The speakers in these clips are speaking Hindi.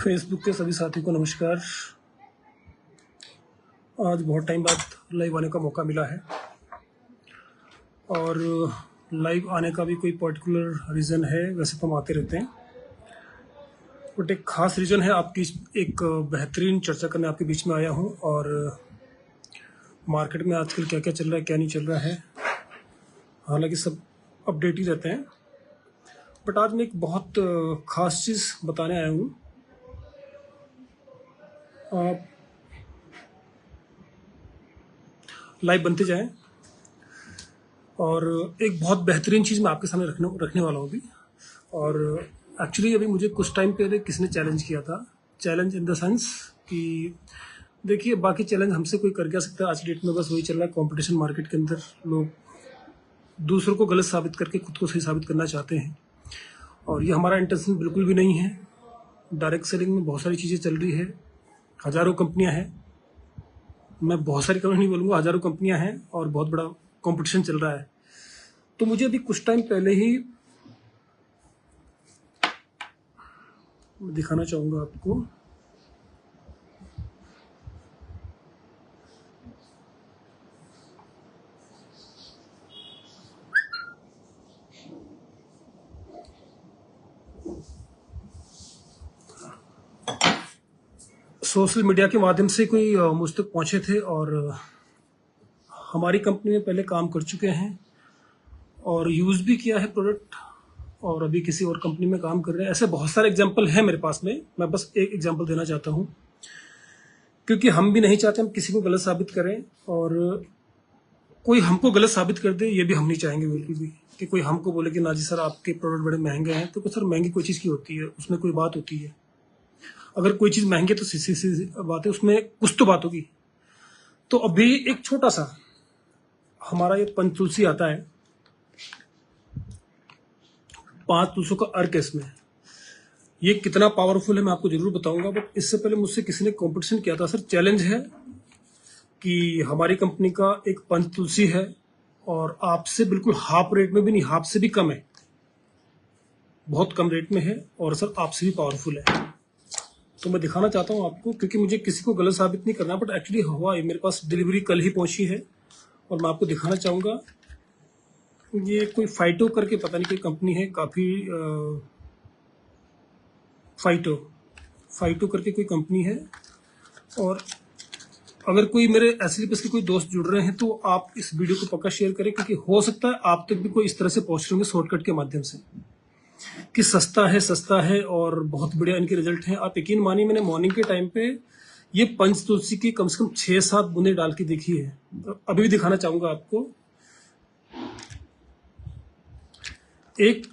फेसबुक के सभी साथी को नमस्कार। आज बहुत टाइम बाद लाइव आने का मौका मिला है और लाइव आने का भी कोई पर्टिकुलर रीज़न है। वैसे तो हम आते रहते हैं, बट एक ख़ास रीज़न है। आपकी एक बेहतरीन चर्चा करने आपके बीच में आया हूँ और मार्केट में आजकल क्या क्या चल रहा है, क्या नहीं चल रहा है। हालांकि सब अपडेट ही रहते हैं, बट आज मैं एक बहुत ख़ास चीज़ बताने आया हूँ। आप लाइव बनते जाएं और एक बहुत बेहतरीन चीज़ मैं आपके सामने रखने वाला हूँ अभी। और एक्चुअली अभी मुझे कुछ टाइम पहले किसने चैलेंज किया था। चैलेंज इन द सेंस कि देखिए, बाकी चैलेंज हमसे कोई कर क्या सकता है। आज डेट में बस वही चल रहा है, कंपटीशन मार्केट के अंदर लोग दूसरों को गलत साबित करके खुद को सही साबित करना चाहते हैं, और ये हमारा इंटेंशन बिल्कुल भी नहीं है। डायरेक्ट सेलिंग में बहुत सारी चीज़ें चल रही है, हज़ारों कंपनियां हैं। मैं बहुत सारी कंपनी नहीं बोलूँगा, हज़ारों कंपनियां हैं और बहुत बड़ा कंपटीशन चल रहा है। तो मुझे अभी कुछ टाइम पहले ही दिखाना चाहूँगा आपको। सोशल मीडिया के माध्यम से कोई मुझ तक पहुँचे थे और हमारी कंपनी में पहले काम कर चुके हैं और यूज़ भी किया है प्रोडक्ट, और अभी किसी और कंपनी में काम कर रहे हैं। ऐसे बहुत सारे एग्जांपल हैं मेरे पास में। मैं बस एक एग्जांपल देना चाहता हूं, क्योंकि हम भी नहीं चाहते हम किसी को गलत साबित करें और कोई हमको गलत साबित कर दे, ये भी हम नहीं चाहेंगे बिल्कुल भी, कि कोई हमको बोले कि ना जी सर आपके प्रोडक्ट बड़े महंगे हैं। तो सर महंगी कोई चीज़ की होती है, उसमें कोई बात होती है। अगर कोई चीज़ महंगी है तो सी बात है, उसमें कुछ तो बात होगी। तो अभी एक छोटा सा हमारा ये पंचतुलसी आता है, 5 तुलसियों का अर्क है इसमें। ये कितना पावरफुल है मैं आपको जरूर बताऊंगा, बट इससे पहले मुझसे किसी ने कंपटीशन किया था। सर चैलेंज है कि हमारी कंपनी का एक पंचतुलसी है और आपसे बिल्कुल हाफ रेट में भी नहीं, हाफ से भी कम है, बहुत कम रेट में है, और सर आपसे भी पावरफुल है। तो मैं दिखाना चाहता हूँ आपको, क्योंकि मुझे किसी को गलत साबित नहीं करना, बट एक्चुअली हुआ मेरे पास डिलीवरी कल ही पहुंची है और मैं आपको दिखाना चाहूँगा। ये कोई फाइटो करके पता नहीं कोई कंपनी है, काफ़ी फाइटो करके कोई कंपनी है। और अगर कोई मेरे एसलीपीएस के कोई दोस्त जुड़ रहे हैं तो आप इस वीडियो को पक्का शेयर करें, क्योंकि हो सकता है आप तक भी कोई इस तरह से पहुंच रहे होंगे शॉर्टकट के माध्यम से कि सस्ता है और बहुत बढ़िया इनके रिजल्ट हैं। आप यकीन मानिए, मैंने मॉर्निंग के टाइम पे ये पंचतुलसी की कम से कम 6-7 बूंदे डाल के देखी है। अभी भी दिखाना चाहूंगा आपको। एक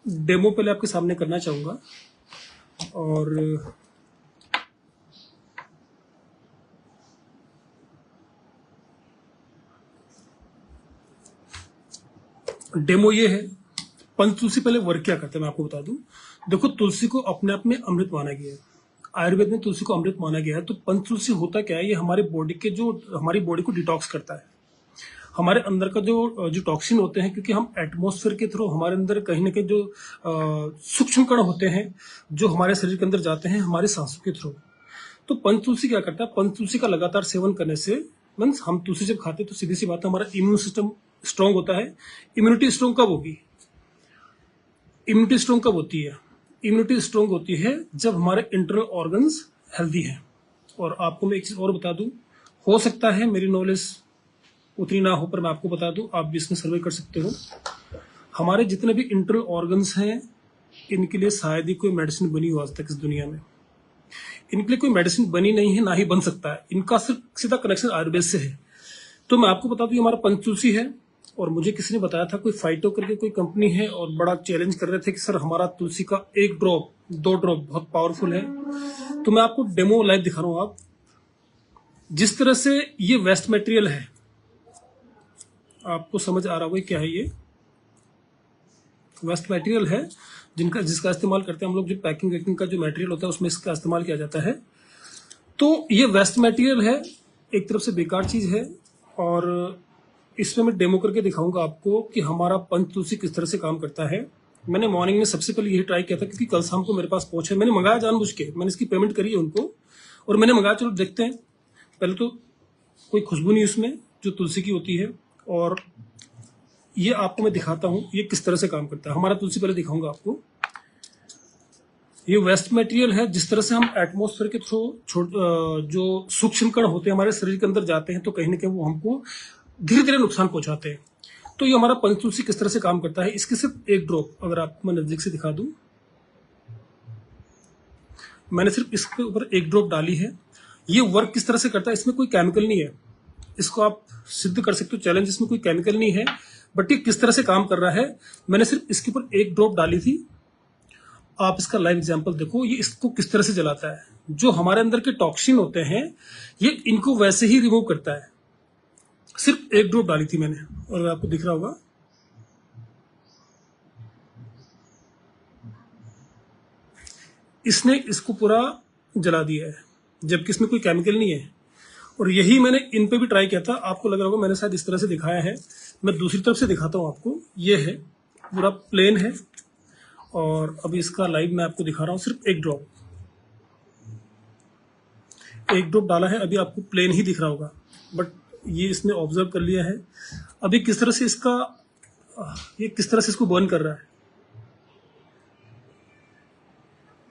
डेमो पहले आपके सामने करना चाहूंगा और डेमो ये है। पंचतुलसी पहले वर्क क्या करता है मैं आपको बता दूं। देखो, तुलसी को अपने आप में अमृत माना गया है, आयुर्वेद में तुलसी को अमृत माना गया है। तो पंचतुलसी होता क्या है, ये हमारे हमारी बॉडी को डिटॉक्स करता है। हमारे अंदर का जो टॉक्सिन होते हैं, क्योंकि हम एटमॉस्फेयर के थ्रू हमारे अंदर कहीं ना कहीं जो सूक्ष्म कण होते हैं जो हमारे शरीर के अंदर जाते हैं हमारे सांसों के थ्रू। तो पंचतुलसी क्या करता है, पंचतुलसी का लगातार सेवन करने से, मीन्स हम तुलसी जब खाते हैं तो सीधी सी बात है, हमारा इम्यून सिस्टम स्ट्रांग होता है। इम्यूनिटी स्ट्रांग कब होगी, इम्यूनिटी स्ट्रांग कब होती है? इम्यूनिटी स्ट्रांग होती है जब हमारे इंटरनल ऑर्गन्स हेल्दी हैं। और आपको मैं एक चीज और बता दूं, हो सकता है मेरी नॉलेज उतनी ना हो, पर मैं आपको बता दूं, आप भी इसमें सर्वे कर सकते हो। हमारे जितने भी इंटरनल ऑर्गन्स हैं, इनके लिए शायद ही कोई मेडिसिन बनी हो आज तक इस दुनिया में। इनके लिए कोई मेडिसिन बनी नहीं है, ना ही बन सकता है। इनका सिर्फ सीधा कनेक्शन आयुर्वेद से है। तो मैं आपको बता दूं, ये हमारा पंचतुलसी है। और मुझे किसी ने बताया था, कोई फाइटो करके कोई कंपनी है, और बड़ा चैलेंज कर रहे थे कि सर हमारा तुलसी का 1 ड्रॉप 2 ड्रॉप बहुत पावरफुल है। तो मैं आपको डेमो लाइव दिखा रहा हूं। आप जिस तरह से ये वेस्ट मटेरियल है, आपको समझ आ रहा होगा क्या है। ये वेस्ट मटेरियल है जिसका इस्तेमाल करते हैं हम लोग। जो पैकिंग वैकिंग का जो मटेरियल होता है उसमें इसका इस्तेमाल किया जाता है। तो ये वेस्ट मटेरियल है, एक तरफ से बेकार चीज है। और इसमें मैं डेमो करके दिखाऊंगा आपको कि हमारा पंचतुलसी किस तरह से काम करता है। मैंने मॉर्निंग में सबसे पहले यही ट्राई किया था, क्योंकि कल शाम को मेरे पास पहुंचे, मैंने मंगाया जानबूझ के, मैंने इसकी पेमेंट करी है उनको और मैंने मंगाया, चलो देखते हैं। पहले तो कोई खुशबू नहीं उसमें जो तुलसी की होती है, और ये आपको मैं दिखाता हूँ ये किस तरह से काम करता है। हमारा तुलसी पहले दिखाऊंगा आपको। ये वेस्ट मटेरियल है, जिस तरह से हम एटमॉस्फेयर के थ्रू जो सूक्ष्म कण होते हैं हमारे शरीर के अंदर जाते हैं, तो कहीं ना कहीं वो हमको धीरे धीरे नुकसान पहुंचाते हैं। तो ये हमारा पंचतुलसी किस तरह से काम करता है, इसकी सिर्फ एक ड्रॉप अगर आपको मैं नजदीक से दिखा दूं, मैंने सिर्फ इसके ऊपर एक ड्रॉप डाली है। ये वर्क किस तरह से करता है, इसमें कोई केमिकल नहीं है, इसको आप सिद्ध कर सकते हो चैलेंज, इसमें कोई केमिकल नहीं है, बट ये किस तरह से काम कर रहा है, मैंने सिर्फ इसके ऊपर एक ड्रॉप डाली थी। आप इसका लाइव एग्जांपल देखो, ये इसको किस तरह से जलाता है। जो हमारे अंदर के टॉक्सिन होते हैं ये इनको वैसे ही रिमूव करता है। सिर्फ एक ड्रॉप डाली थी मैंने, और आपको दिख रहा होगा इसने इसको पूरा जला दिया है, जबकि इसमें कोई केमिकल नहीं है। और यही मैंने इन पे भी ट्राई किया था, आपको लग रहा होगा मैंने शायद इस तरह से दिखाया है, मैं दूसरी तरफ से दिखाता हूँ आपको। ये है पूरा प्लेन है, और अभी इसका लाइव मैं आपको दिखा रहा हूँ। सिर्फ एक ड्रॉप डाला है, अभी आपको प्लेन ही दिख रहा होगा, बट ये इसने ऑब्जर्व कर लिया है। अभी किस तरह से इसको बर्न कर रहा है।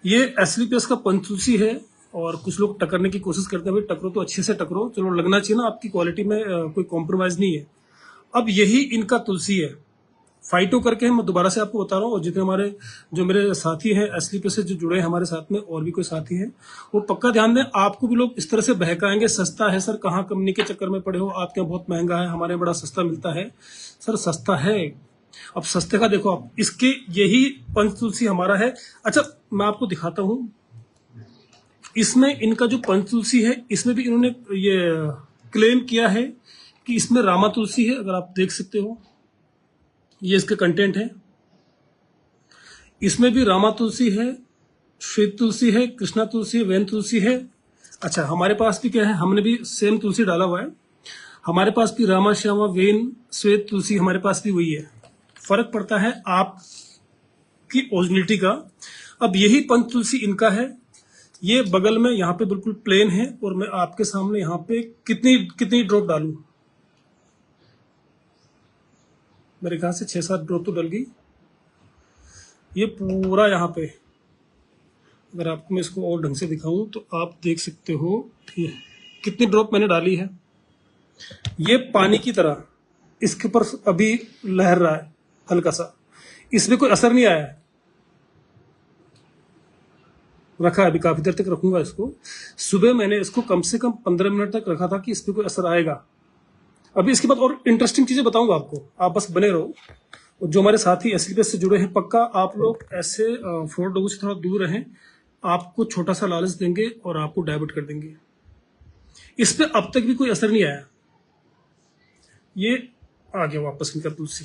ये एसलीपीएस का पंचतुलसी है, और कुछ लोग टकरने की कोशिश करते हैं, भाई टकरो तो अच्छे से टकरो, चलो लगना चाहिए ना, आपकी क्वालिटी में कोई कॉम्प्रोमाइज नहीं है। अब यही इनका तुलसी है, फाइटो करके मैं दोबारा से आपको बता रहा हूँ। और जितने जो मेरे साथी हैं एसलीपीएस से जो जुड़े हैं हमारे साथ में, और भी कोई साथी हैं, वो पक्का ध्यान दें। आपको भी लोग इस तरह से बहकाएंगे, सस्ता है सर, कहाँ कंपनी के चक्कर में पड़े हो, आपके यहाँ बहुत महंगा है, हमारे यहाँ बड़ा सस्ता मिलता है। सर सस्ता है, अब सस्ते का देखो आप, इसके यही पंचतुलसी हमारा है। अच्छा मैं आपको दिखाता हूँ, इसमें इनका जो पंचतुलसी है, इसमें भी इन्होंने ये क्लेम किया है कि इसमें रामा तुलसी है। अगर आप देख सकते हो ये इसके कंटेंट है, इसमें भी रामा तुलसी है, श्वेत तुलसी है, कृष्णा तुलसी है, वैन तुलसी है। अच्छा हमारे पास भी क्या है, हमने भी सेम तुलसी डाला हुआ है, हमारे पास भी रामा श्यामा वेन श्वेत तुलसी हमारे पास भी वही है। फर्क पड़ता है आपकी ओरिजिनलिटी का। अब यही पंच तुलसी इनका है, ये बगल में यहाँ पे बिल्कुल प्लेन है, और मैं आपके सामने यहाँ पे कितनी ड्रॉप डालूं, मेरे ख्याल से 6-7 ड्रॉप तो डल गई। ये पूरा यहाँ पे, अगर आपको मैं इसको और ढंग से दिखाऊं तो आप देख सकते हो कितनी ड्रॉप मैंने डाली है। ये पानी की तरह इसके ऊपर अभी लहर रहा है हल्का सा, इसमें कोई असर नहीं आया है। रखा है, अभी काफी देर तक रखूंगा इसको। सुबह मैंने इसको कम से कम 15 मिनट तक रखा था कि इस पर कोई असर आएगा। अभी इसके बाद और इंटरेस्टिंग चीजें बताऊंगा आपको, आप बस बने रहो। और जो हमारे साथी एसलीपीएस से जुड़े हैं, पक्का आप लोग ऐसे फ्रॉड लोगों से थोड़ा दूर रहें, आपको छोटा सा लालच देंगे और आपको डाइवर्ट कर देंगे। इस पे अब तक भी कोई असर नहीं आया। ये आ गया वापस इनका तुलसी।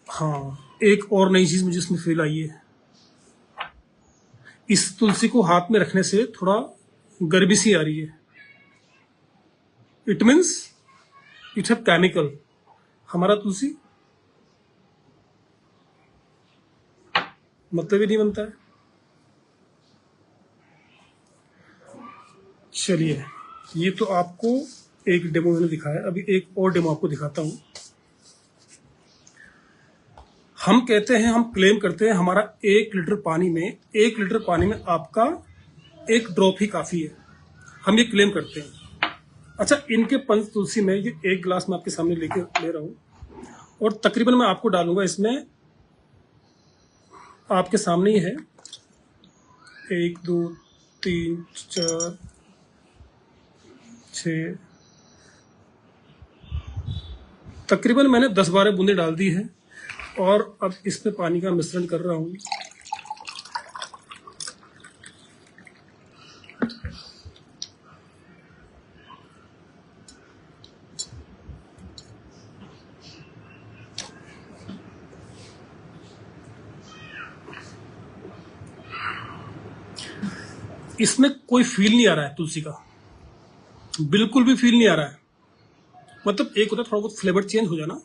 हाँ एक और नई चीज मुझे इसमें फील आई है, इस तुलसी को हाथ में रखने से थोड़ा गर्मी सी आ रही है। It means it have chemical. हमारा तुलसी मतलब ही नहीं बनता है। चलिए ये तो आपको एक डेमो मैंने दिखाया, अभी एक और डेमो आपको दिखाता हूं। हम कहते हैं, हम क्लेम करते हैं हमारा 1 लीटर पानी में आपका 1 ड्रॉप ही काफी है, हम ये क्लेम करते हैं। अच्छा इनके पंच तुलसी में ये 1 गिलास मैं आपके सामने ले रहा हूं, और तकरीबन मैं आपको डालूंगा इसमें, आपके सामने ही है, 1 2 3 4 6, तकरीबन मैंने 10-12 बूंदे डाल दी है, और अब इसमें पानी का मिश्रण कर रहा हूं। इसमें कोई फील नहीं आ रहा है तुलसी का, बिल्कुल भी फील नहीं आ रहा है। मतलब एक होता है थोड़ा बहुत फ्लेवर चेंज हो जाना,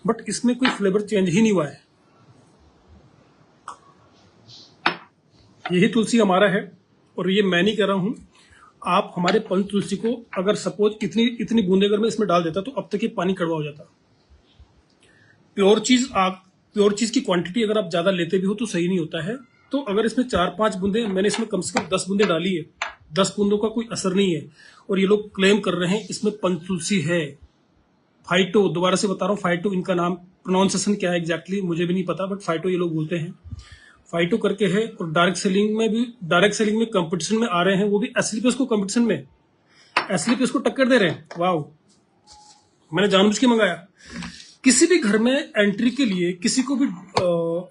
बट इसमें कोई फ्लेवर चेंज ही नहीं हुआ है। यही तुलसी हमारा है, और ये मैं नहीं कह रहा हूं। आप हमारे पंच तुलसी को अगर सपोज इतनी इतनी बूंदे अगर मैं इसमें डाल देता तो अब तक ये पानी कड़वा हो जाता। प्योर चीज आप प्योर चीज की क्वांटिटी अगर आप ज्यादा लेते भी हो तो सही नहीं होता है। तो अगर इसमें 4-5 बूंदे, मैंने इसमें कम से कम 10 बूंदे डाली है, 10 बूंदों का कोई असर नहीं है, और ये लोग क्लेम कर रहे हैं इसमें पंचतुलसी है। फाइटो, दोबारा से बता रहा हूँ, फाइटो इनका नाम, प्रोनाउंसिएशन क्या है एग्जैक्टली मुझे भी नहीं पता, बट फाइटो ये लोग बोलते हैं, फाइटो करके है। और डायरेक्ट सेलिंग में कंपटीशन में आ रहे हैं, वो भी एस्लीपियस को कंपटीशन में एस्लीपियस को टक्कर दे रहे हैं। वाह, मैंने जानबूझ के मंगाया। किसी भी घर में एंट्री के लिए किसी को भी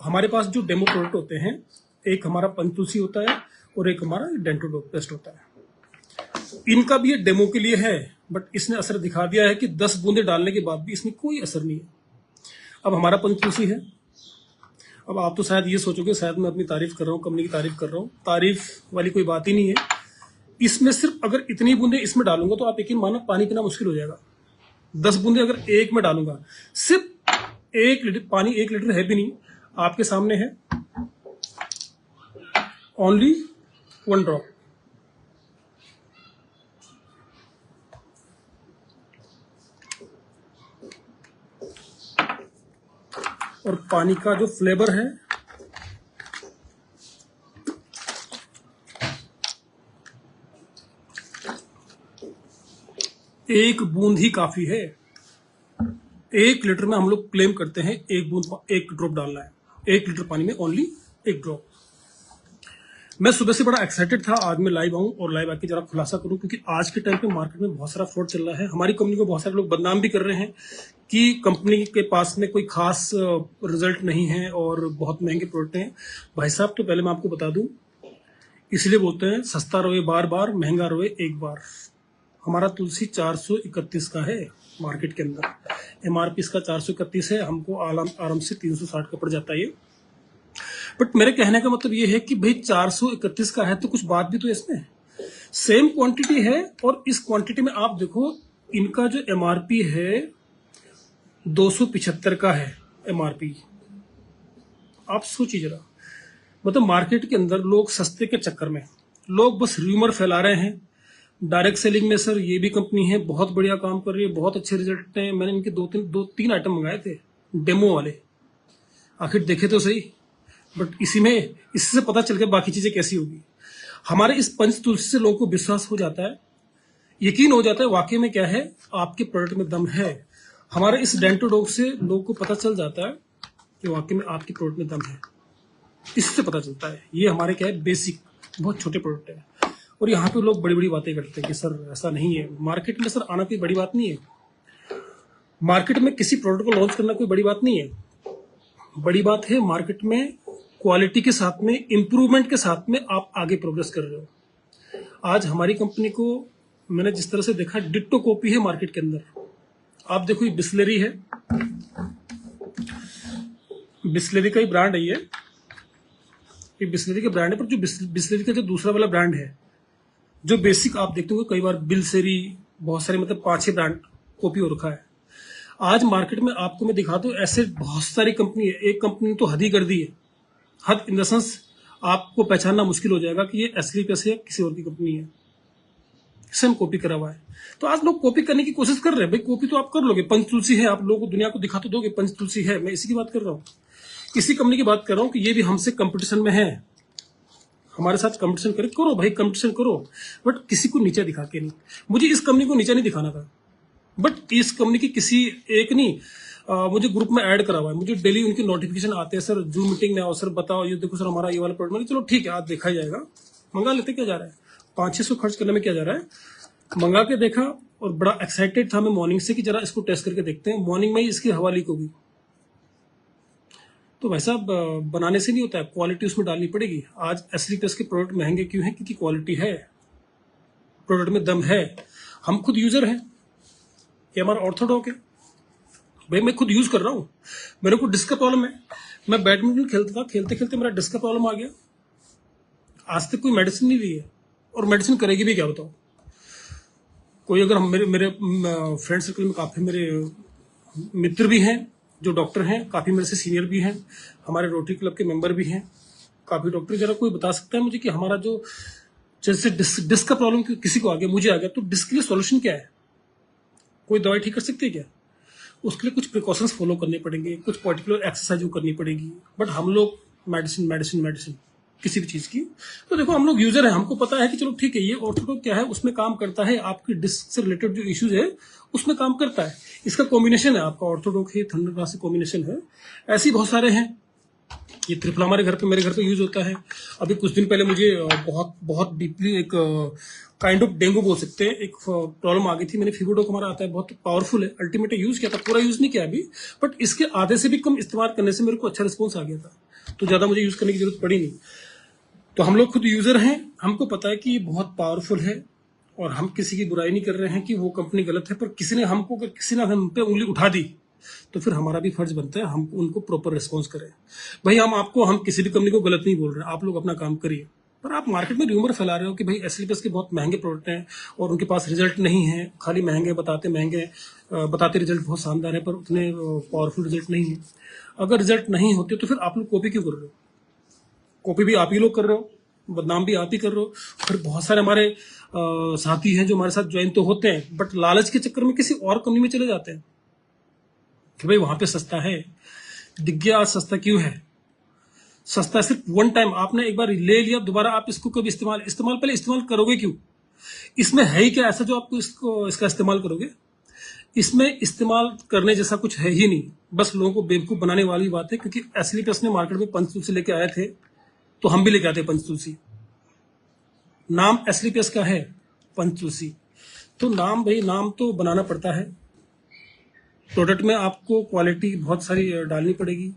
हमारे पास जो डेमो प्रोडक्ट होते हैं, एक हमारा पंचतुलसी होता है और एक हमारा डेंटो पेस्ट होता है। इनका भी ये डेमो के लिए है, बट इसने असर दिखा दिया है कि 10 बूंदे डालने के बाद भी इसमें कोई असर नहीं है। अब हमारा पंचतुलसी है। अब आप तो शायद ये सोचोगे शायद मैं अपनी तारीफ कर रहा हूँ, कंपनी की तारीफ कर रहा हूँ। तारीफ वाली कोई बात ही नहीं है। इसमें सिर्फ अगर इतनी बूंदे इसमें डालूंगा तो आप यकीन मानो पानी पीना मुश्किल हो जाएगा। 10 बूंदे अगर एक में डालूंगा, सिर्फ 1 लीटर पानी, 1 लीटर है भी नहीं, आपके सामने है, ओनली 1 ड्रॉप। और पानी का जो फ्लेवर है, एक बूंद ही काफी है। 1 लीटर में हम लोग क्लेम करते हैं 1 ड्रॉप डालना है। 1 लीटर पानी में ओनली 1 ड्रॉप। मैं सुबह से बड़ा एक्साइटेड था आज मैं लाइव आऊं और लाइव आके जरा खुलासा करूं, क्योंकि आज के टाइम पे मार्केट में बहुत सारा फ्रॉड चल रहा है। हमारी कंपनी को बहुत सारे लोग बदनाम भी कर रहे हैं कि कंपनी के पास में कोई खास रिजल्ट नहीं है और बहुत महंगे प्रोडक्ट हैं। भाई साहब, तो पहले मैं आपको बता दूं, इसलिए बोलते हैं सस्ता रोए बार बार, महंगा रोए एक बार। हमारा तुलसी 431 का है मार्केट के अंदर, एमआरपी इसका 431 है, हमको आराम से 360 का पड़ जाता है ये। बट मेरे कहने का मतलब ये है कि भाई 431 का है तो कुछ बात भी तो इसमें, सेम क्वांटिटी है, और इस क्वांटिटी में आप देखो इनका जो एमआरपी है 275 का है एमआरपी। आप सोचिए जरा, मतलब मार्केट के अंदर लोग सस्ते के चक्कर में लोग बस र्यूमर फैला रहे हैं। डायरेक्ट सेलिंग में सर ये भी कंपनी है, बहुत बढ़िया काम कर रही है, बहुत अच्छे रिजल्ट हैं। मैंने इनके दो तीन आइटम मंगाए थे डेमो वाले, आखिर देखे तो सही। बट इससे पता चल गया बाकी चीजें कैसी होगी। हमारे इस पंचतुलसी से लोगों को विश्वास हो जाता है, यकीन हो जाता है वाकई में क्या है, आपके प्रोडक्ट में दम है। हमारे इस डेंटोडॉग से लोगों को पता चल जाता है कि वाकई में आपके प्रोडक्ट में दम है, इससे पता चलता है। ये हमारे क्या है, बेसिक बहुत छोटे प्रोडक्ट है। और यहाँ पे लोग बड़ी बड़ी बातें करते हैं कि सर ऐसा नहीं है। मार्केट में सर आना कोई बड़ी बात नहीं है। मार्केट में किसी प्रोडक्ट को लॉन्च करना कोई बड़ी बात नहीं है। बड़ी बात है मार्केट में क्वालिटी के साथ में, इंप्रूवमेंट के साथ में आप आगे प्रोग्रेस कर रहे हो। आज हमारी कंपनी को मैंने जिस तरह से देखा, डिट्टो कॉपी है मार्केट के अंदर। आप देखो ये बिस्लेरी है, बिस्लेरी का ही ब्रांड है ये बिस्लेरी का ब्रांड है। पर जो बिस्लेरी का जो दूसरा वाला ब्रांड है, जो बेसिक आप देखते हो कई बार बिलसेरी, बहुत सारे मतलब 5-6 ब्रांड कॉपी हो रखा है। आज मार्केट में आपको मैं दिखा दूं, ऐसे बहुत सारी कंपनी है। एक कंपनी ने तो हद ही कर दी है, हद इन द सेंस आपको पहचानना मुश्किल हो जाएगा कि ये एस्लीपियस है या किसी और की कंपनी है। सेम कॉपी करा हुआ है। तो आज लोग कॉपी करने की कोशिश कर रहे हैं। भाई कॉपी तो आप कर लोगे, पंचतुलसी है, आप लोगों को दुनिया को दिखा तो दोगे पंचतुलसी है। मैं इसी की बात कर रहा हूँ, इसी कंपनी की बात कर रहा हूँ कि ये भी हमसे कंपटीशन में है, हमारे साथ कंपटीशन करो भाई, कंपटीशन करो, बट किसी को नीचे दिखा के नहीं। मुझे इस कंपनी को नीचे नहीं दिखाना था, बट इस कंपनी की किसी एक नहीं, मुझे ग्रुप में ऐड करा हुआ है। मुझे डेली उनके नोटिफिकेशन आते हैं, सर जूम मीटिंग में आओ, सर बताओ ये देखो सर हमारा ये वाला प्रोडक्ट। चलो ठीक है, आज देखा ही जाएगा, मंगा लेते, क्या जा रहा है, 500-600 खर्च करने में क्या जा रहा है। मंगा के देखा और बड़ा एक्साइटेड था मैं मॉर्निंग से कि जरा इसको टेस्ट करके देखते हैं। मॉर्निंग में ही इसकी हवा लीक होगी। तो वैसा बनाने से नहीं होता है, क्वालिटी उसमें डालनी पड़ेगी। आज एस्लीपियस के प्रोडक्ट महंगे क्यों हैं? क्योंकि क्वालिटी है, प्रोडक्ट में दम है। हम खुद यूजर हैं, ये हमारा ऑर्थोडॉग है भाई, मैं खुद यूज कर रहा हूँ। मेरे को डिस्क का प्रॉब्लम है, मैं बैडमिंटन खेलता था, खेलते खेलते मेरा डिस्क का प्रॉब्लम आ गया। आज तक कोई मेडिसिन नहीं ली है, और मेडिसिन करेगी भी क्या बताओ। कोई अगर हम मेरे फ्रेंड सर्कल में काफी मेरे मित्र भी हैं जो डॉक्टर हैं, काफी मेरे से सीनियर भी हैं, हमारे रोटरी क्लब के मेंबर भी हैं। काफी डॉक्टर, जरा कोई बता सकता है मुझे कि हमारा जो जैसे डिस्क का प्रॉब्लम किसी को आ गया, मुझे आ गया, तो डिस्क के लिए सॉल्यूशन क्या है? कोई दवाई ठीक कर सकती है क्या? उसके लिए कुछ प्रिकॉशंस फॉलो करने पड़ेंगे, कुछ पर्टिकुलर एक्सरसाइज करनी पड़ेगी। बट हम लोग मेडिसिन मेडिसिन मेडिसिन किसी भी चीज की, तो देखो हम लोग यूजर हैं, हमको पता है कि चलो ठीक है ये ऑर्थोडॉक क्या है, उसमें काम करता है, आपकी डिस्क से रिलेटेड जो इश्यूज है उसमें काम करता है। इसका कॉम्बिनेशन है, आपका ऑर्थोडॉक है, थंडरग्लास से कॉम्बिनेशन है। ऐसे ही बहुत सारे हैं। ये त्रिफला हमारे घर पे, मेरे घर पे यूज होता है। अभी कुछ दिन पहले मुझे बहुत बहुत डीपली एक काइंड ऑफ डेंगू बोल सकते हैं, एक प्रॉब्लम आ गई थी। मैंने फीवरडॉक, हमारा आता है, बहुत पावरफुल है, अल्टीमेटली यूज किया था, पूरा यूज नहीं किया अभी, बट इसके आधे से भी कम इस्तेमाल करने से मेरे को अच्छा रिस्पॉन्स आ गया था, तो ज्यादा मुझे यूज करने की जरूरत पड़ी नहीं। तो हम लोग खुद यूजर हैं, हमको पता है कि ये बहुत पावरफुल है, और हम किसी की बुराई नहीं कर रहे हैं कि वो कंपनी गलत है, पर किसी ने हमको, अगर किसी ने हम पे उंगली उठा दी तो फिर हमारा भी फर्ज बनता है हम उनको प्रॉपर रिस्पॉन्स करें। भाई हम किसी भी कंपनी को गलत नहीं बोल रहे, आप लोग अपना काम करिए, पर आप मार्केट में र्यूमर फैला रहे हो कि भाई एसलीपीएस के बहुत महंगे प्रोडक्ट हैं और उनके पास रिजल्ट नहीं है, खाली महंगे बताते रिजल्ट बहुत शानदार है, पर उतने पावरफुल रिजल्ट नहीं है। अगर रिजल्ट नहीं होते तो फिर आप लोग कॉपी क्यों कर रहे हो? कॉपी भी आप ही लोग कर रहे हो, बदनाम भी आप ही कर रहे हो। फिर बहुत सारे हमारे साथी हैं जो हमारे साथ ज्वाइन तो होते हैं, बट लालच के चक्कर में किसी और कंपनी में चले जाते हैं कि भाई वहां पे सस्ता है। दिख गया आज सस्ता क्यों है? सस्ता सिर्फ वन टाइम, आपने एक बार ले लिया, दोबारा आप इसको कभी पहले इस्तेमाल करोगे क्यों? इसमें है ही क्या ऐसा जो आपको इसका इस्तेमाल करोगे? इसमें इस्तेमाल करने जैसा कुछ है ही नहीं, बस लोगों को बेवकूफ बनाने वाली बात है। क्योंकि एसलीपीएस ने मार्केट में पंचतुलसी लेके आए थे, तो हम भी लेके आते पंचतुलसी। नाम एसलीपीएस का है पंचतुलसी, तो नाम, भाई नाम तो बनाना पड़ता है। प्रोडक्ट में आपको क्वालिटी बहुत सारी डालनी पड़ेगी,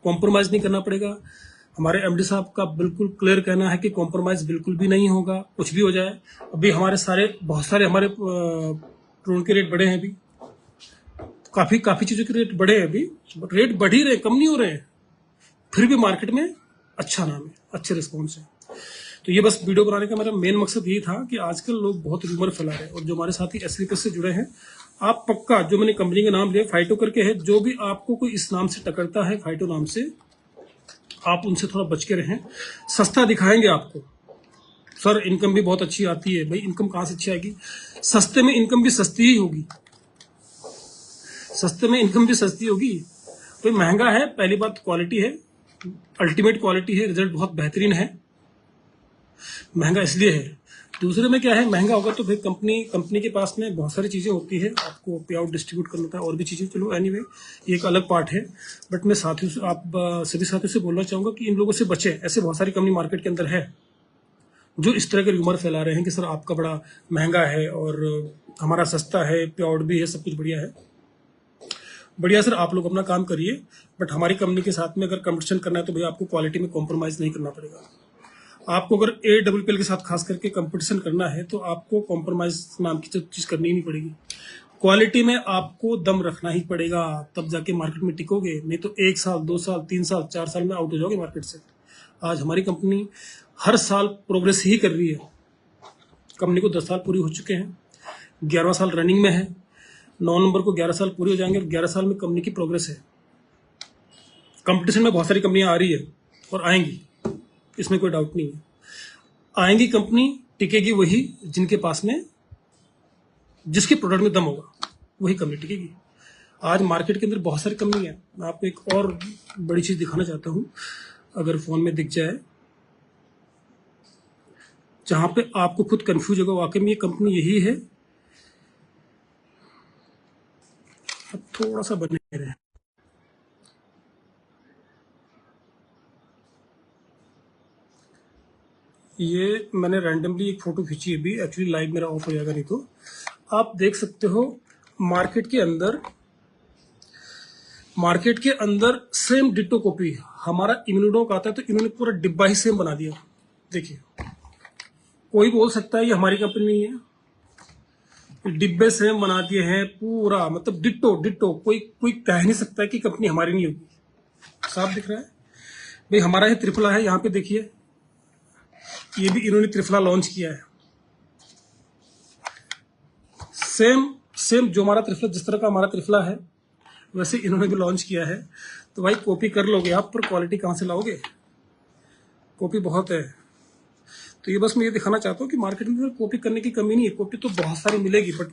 कॉम्प्रोमाइज नहीं करना पड़ेगा। हमारे एमडी साहब का बिल्कुल क्लियर कहना है कि कॉम्प्रोमाइज बिल्कुल भी नहीं होगा, कुछ भी हो जाए। अभी बहुत सारे हमारे प्रोडक्ट के रेट बढ़े हैं, अभी काफी चीजों के रेट बढ़े हैं, अभी रेट बढ़ ही रहे, कम नहीं हो रहे हैं, फिर भी मार्केट में अच्छा नाम है, अच्छे रिस्पॉन्स है। तो ये बस वीडियो बनाने का मेरा मेन मकसद ये था कि आजकल लोग बहुत रूमर फैला रहे हैं, और जो हमारे साथी एसलीपीएस से जुड़े हैं, आप पक्का, जो मैंने कंपनी का नाम लिया फाइटो करके है, जो भी आपको कोई इस नाम से टकरता है, फाइटो नाम से, आप उनसे थोड़ा बच के रहें। सस्ता दिखाएंगे आपको, सर इनकम भी बहुत अच्छी आती है। भाई इनकम कहाँ से अच्छी आएगी? सस्ते में इनकम भी सस्ती ही होगी, सस्ते में इनकम भी सस्ती होगी। तो महंगा है, पहली बात क्वालिटी है, अल्टीमेट क्वालिटी है, रिजल्ट बहुत बेहतरीन है। महंगा इसलिए है। दूसरे में क्या है, महंगा होगा तो फिर कंपनी के पास में बहुत सारी चीजें होती है, आपको पे आउट डिस्ट्रीब्यूट करना होता है और भी चीजें। चलो एनीवे, ये एक अलग पार्ट है। बट मैं सभी साथियों से बोलना चाहूंगा कि इन लोगों से बचें। ऐसे बहुत सारी कंपनी मार्केट के अंदर है जो इस तरह के रूमर फैला रहे हैं कि सर आपका बड़ा महंगा है और हमारा सस्ता है, पे आउट भी है, सब कुछ बढ़िया है। बढ़िया सर, आप लोग अपना काम करिए, बट हमारी कंपनी के साथ में अगर कंपटीशन करना है तो भैया आपको क्वालिटी में कॉम्प्रोमाइज नहीं करना पड़ेगा। आपको अगर AWPL के साथ खास करके कंपटीशन करना है तो आपको कॉम्प्रोमाइज नाम की चीज करनी ही नहीं पड़ेगी। क्वालिटी में आपको दम रखना ही पड़ेगा, तब जाके मार्केट में टिकोगे, नहीं तो 1 साल 2 साल 3 साल 4 साल में आउट हो जाओगे मार्केट से। आज हमारी कंपनी हर साल प्रोग्रेस ही कर रही है। कंपनी को 10 साल पूरी हो चुके हैं, 11वां साल रनिंग में है। 9 नंबर को 11 साल पूरे हो जाएंगे और 11 साल में कंपनी की प्रोग्रेस है। कंपटीशन में बहुत सारी कंपनियां आ रही है और आएंगी, इसमें कोई डाउट नहीं है। आएंगी कंपनी, टिकेगी वही जिनके पास में, जिसके प्रोडक्ट में दम होगा, वही कंपनी टिकेगी। आज मार्केट के अंदर बहुत सारी कंपनी है। मैं आपको एक और बड़ी चीज दिखाना चाहता हूं, अगर फोन में दिख जाए, जहां पे आपको खुद कंफ्यूज होगा वाकई में ये कंपनी यही है। अब थोड़ा सा बने रहे, ये मैंने रैंडमली एक फोटो खींची है, अभी एक्चुअली लाइव मेरा ऑफ हो जाएगा नहीं तो। आप देख सकते हो मार्केट के अंदर सेम डिट्टो कॉपी हमारा इम्यूनोडॉक आता है, तो इन्होंने पूरा डिब्बा ही सेम बना दिया। देखिए, कोई बोल सकता है ये हमारी कंपनी नहीं है, डिब्बे सेम बना दिए हैं पूरा, मतलब डिट्टो। कोई कह नहीं सकता कि कंपनी हमारी नहीं होगी। साफ दिख रहा है भाई, हमारा ही त्रिफला है। यहाँ पे देखिए, ये भी इन्होंने त्रिफला लॉन्च किया है, सेम जो हमारा त्रिफला, जिस तरह का हमारा त्रिफला है वैसे इन्होंने भी लॉन्च किया है। तो भाई कॉपी कर लोगे आप, पर क्वालिटी कहां से लाओगे? कॉपी बहुत है। तो ये बस मैं ये दिखाना चाहता हूँ कि मार्केट में कॉपी करने की कमी नहीं है, कॉपी तो बहुत सारी मिलेगी, बट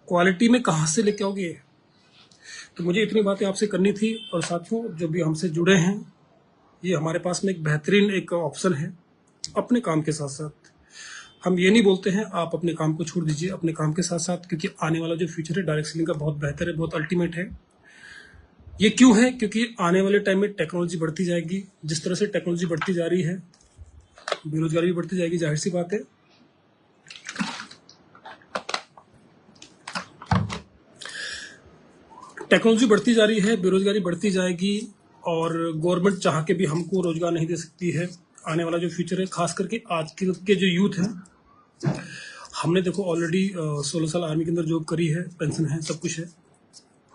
क्वालिटी में कहाँ से लेके आओगे। तो मुझे इतनी बातें आपसे करनी थी। और साथियों, जो भी हमसे जुड़े हैं, ये हमारे पास में एक बेहतरीन एक ऑप्शन है अपने काम के साथ साथ। हम ये नहीं बोलते हैं आप अपने काम को छोड़ दीजिए, अपने काम के साथ साथ, क्योंकि आने वाला जो फ्यूचर है डायरेक्ट सेलिंग का बहुत बेहतर है, बहुत अल्टीमेट है। ये क्यों है? क्योंकि आने वाले टाइम में टेक्नोलॉजी बढ़ती जाएगी। जिस तरह से टेक्नोलॉजी बढ़ती जा रही है, बेरोजगारी भी बढ़ती जाएगी, जाहिर सी बात है। टेक्नोलॉजी बढ़ती जा रही है, बेरोजगारी बढ़ती जाएगी, और गवर्नमेंट चाह के भी हमको रोजगार नहीं दे सकती है। आने वाला जो फ्यूचर है, खास करके आज के जो यूथ है, हमने देखो ऑलरेडी 16 साल आर्मी के अंदर जॉब करी है, पेंशन है, सब कुछ है।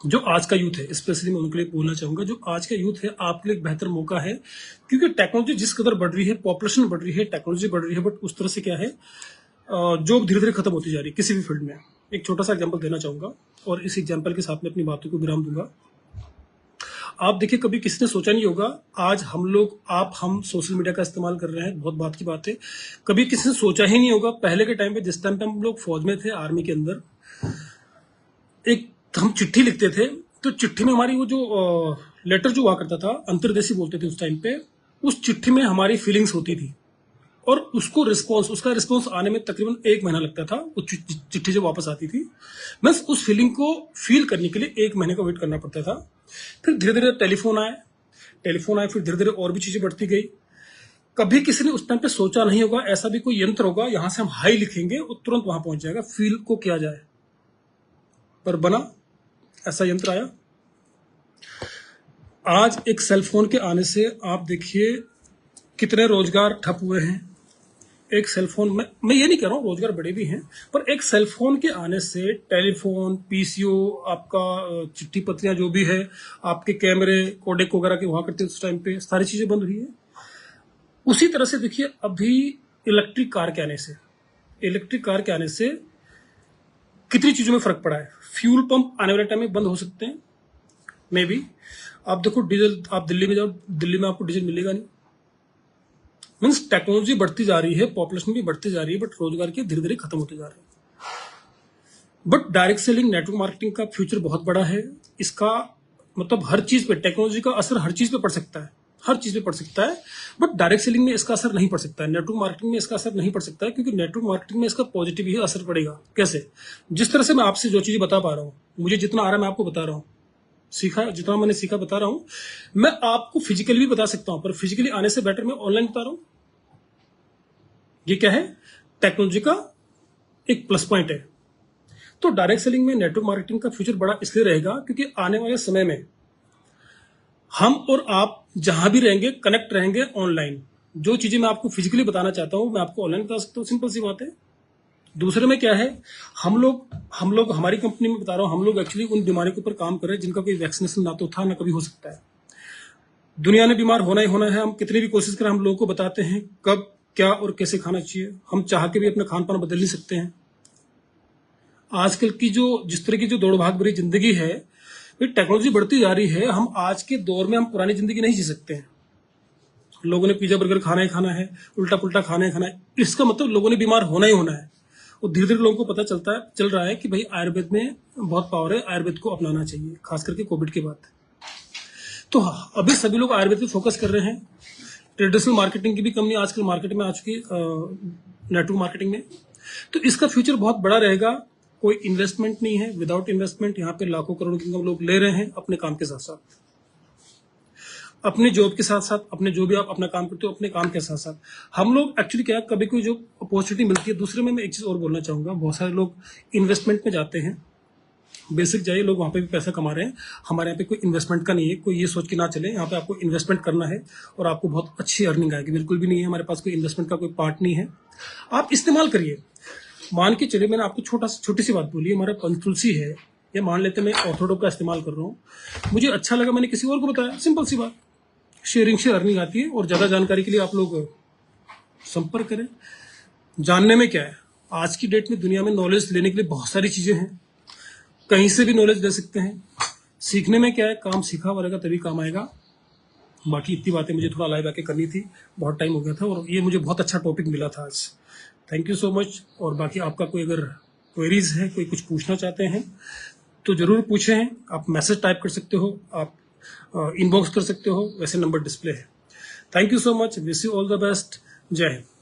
जो आज का यूथ है, स्पेशली मैं उनके लिए बोलना चाहूंगा, जो आज का यूथ है, आपके लिए एक बेहतर मौका है। क्योंकि टेक्नोलॉजी जिस कदर बढ़ रही है, पॉपुलेशन बढ़ रही है, टेक्नोलॉजी बढ़ रही है, बट उस तरह से क्या है, जॉब धीरे धीरे खत्म होती जा रही है किसी भी फील्ड में। एक छोटा सा एग्जांपल देना चाहूंगा और इस एग्जांपल के साथ में अपनी बातों को विराम दूंगा। आप देखिए, कभी किसी ने सोचा नहीं होगा, आज हम सोशल मीडिया का इस्तेमाल कर रहे हैं, बहुत बात की बात है। कभी किसी ने सोचा ही नहीं होगा, पहले के टाइम पे, जिस टाइम पे हम लोग फौज में थे, आर्मी के अंदर, एक हम चिट्ठी लिखते थे, तो चिट्ठी में हमारी वो जो लेटर जो हुआ करता था, अंतर्देशी बोलते थे उस टाइम पे, उस चिट्ठी में हमारी फीलिंग्स होती थी, और उसका रिस्पॉन्स आने में तकरीबन 1 महीना लगता था। वो चिट्ठी जब वापस आती थी, बस उस फीलिंग को फील करने के लिए 1 महीने का वेट करना पड़ता था। फिर धीरे धीरे टेलीफोन आए, फिर धीरे धीरे और भी चीजें बढ़ती गई। कभी किसी ने उस टाइम पे सोचा नहीं होगा ऐसा भी कोई यंत्र होगा, यहां से हम हाई लिखेंगे और तुरंत वहां पहुंच जाएगा, फील को किया जाए। पर बना, ऐसा यंत्र आया। आज एक सेलफोन के आने से आप देखिए कितने रोजगार ठप हुए हैं। एक सेलफोन में, मैं ये नहीं कह रहा हूँ रोजगार बड़े भी हैं, पर एक सेलफोन के आने से टेलीफोन, पीसीओ, आपका चिट्ठी पत्रियां जो भी है, आपके कैमरे, कोडेक वगैरह के हुआ करते उस टाइम पे, सारी चीजें बंद हुई है। उसी तरह से देखिए, अभी इलेक्ट्रिक कार के आने से कितनी चीजों में फर्क पड़ा है। फ्यूल पंप आने वाले टाइम में बंद हो सकते हैं, मे बी। आप देखो डीजल, आप दिल्ली में जाओ, दिल्ली में आपको डीजल मिलेगा नहीं। मीन्स टेक्नोलॉजी बढ़ती जा रही है, पॉपुलेशन भी बढ़ती जा रही है, बट रोजगार के धीरे धीरे खत्म होते जा रहे हैं। But direct selling, network marketing का फ्यूचर बहुत बड़ा है। इसका मतलब हर चीज पे, टेक्नोलॉजी का असर हर चीज पे पड़ सकता है, हर चीज पे पड़ सकता है, बट डायरेक्ट सेलिंग में इसका असर नहीं पड़ सकता है, नेटवर्क मार्केटिंग में इसका असर नहीं पड़ सकता है, क्योंकि नेटवर्क मार्केटिंग में इसका पॉजिटिव ही असर पड़ेगा। कैसे? जिस तरह से मैं आपसे जो चीजें बता पा रहा हूं, मुझे जितना आ रहा है मैं आपको बता रहा हूं, जितना मैंने सीखा बता रहा हूं। मैं आपको फिजिकली भी बता सकता हूं, पर फिजिकली आने से बेटर मैं ऑनलाइन बता रहा हूं। ये क्या है? टेक्नोलॉजी का एक प्लस पॉइंट है। तो डायरेक्ट सेलिंग में नेटवर्क मार्केटिंग का फ्यूचर बड़ा इसलिए रहेगा क्योंकि आने वाले समय में हम और आप जहां भी रहेंगे, कनेक्ट रहेंगे ऑनलाइन। जो चीजें मैं आपको फिजिकली बताना चाहता हूं, मैं आपको ऑनलाइन बता सकता हूं, सिंपल सी बात है। दूसरे में क्या है, हम लोग हमारी कंपनी में बता रहा हूं, हम लोग एक्चुअली उन बीमारियों के ऊपर काम कर रहे हैं जिनका कोई वैक्सीनेशन ना तो था ना कभी हो सकता है। दुनिया ने बीमार होना ही होना है। हम कितनी भी कोशिश करें, हम लोगों को बताते हैं कब, क्या और कैसे खाना चाहिए। हम चाह के भी अपना खान पान बदल नहीं सकते हैं। आजकल की जिस तरह की जो दौड़ भाग भरी जिंदगी है, टेक्नोलॉजी बढ़ती जा रही है। हम आज के दौर में हम पुरानी जिंदगी नहीं जी सकते हैं। लोगों ने पिज्जा बर्गर खाना ही खाना है, उल्टा पुल्टा खाना ही खाना है। इसका मतलब लोगों ने बीमार होना ही होना है। और धीरे धीरे लोगों को पता चल रहा है कि भाई आयुर्वेद में बहुत पावर है, आयुर्वेद को अपनाना चाहिए, खास करके कोविड के बाद। तो अभी सभी लोग आयुर्वेद पे फोकस कर रहे हैं। ट्रेडिशनल मार्केटिंग की भी कंपनी आजकल मार्केट में आ चुकी है, नेटवर्क मार्केटिंग में। तो इसका फ्यूचर बहुत बड़ा रहेगा। कोई इन्वेस्टमेंट नहीं है, विदाउट इन्वेस्टमेंट यहाँ पे लाखों करोड़ की इनकम लोग ले रहे हैं अपने काम के साथ साथ, अपने जॉब के साथ साथ, अपने जो भी आप अपना काम करते हो अपने काम के साथ साथ। हम लोग एक्चुअली क्या, कभी कोई जो अपॉर्चुनिटी मिलती है। दूसरे में मैं एक चीज और बोलना चाहूंगा, बहुत सारे लोग इन्वेस्टमेंट में जाते हैं, बेसिक जाइए, लोग वहां पे भी पैसा कमा रहे हैं। हमारे यहाँ पे कोई इन्वेस्टमेंट का नहीं है। कोई ये सोच के ना चले यहाँ पे आपको इन्वेस्टमेंट करना है और आपको बहुत अच्छी अर्निंग आएगी, बिल्कुल भी नहीं है। हमारे पास कोई इन्वेस्टमेंट का कोई पार्ट नहीं है। आप इस्तेमाल करिए। मान के चलिए, मैंने आपको छोटी सी बात बोली, हमारा पंचतुलसी है, या मान लेते मैं ऑर्थोडॉक्स का इस्तेमाल कर रहा हूँ, मुझे अच्छा लगा, मैंने किसी और को बताया, सिंपल सी बात। शेयरिंग से अर्निंग आती है। और ज्यादा जानकारी के लिए आप लोग संपर्क करें। जानने में क्या है, आज की डेट में दुनिया में नॉलेज लेने के लिए बहुत सारी चीजें हैं, कहीं से भी नॉलेज ले सकते हैं। सीखने में क्या है, काम सीखा रहेगा तभी काम आएगा। बाकी इतनी बातें मुझे थोड़ा लाइव आके करनी थी, बहुत टाइम हो गया था और ये मुझे बहुत अच्छा टॉपिक मिला था आज। Thank you so much. और बाकी आपका कोई अगर क्वेरीज है, कोई कुछ पूछना चाहते हैं तो जरूर पूछें। आप मैसेज टाइप कर सकते हो, आप इनबॉक्स कर सकते हो, वैसे नंबर डिस्प्ले है। Thank you so much, wish you all the best. जय हिंद।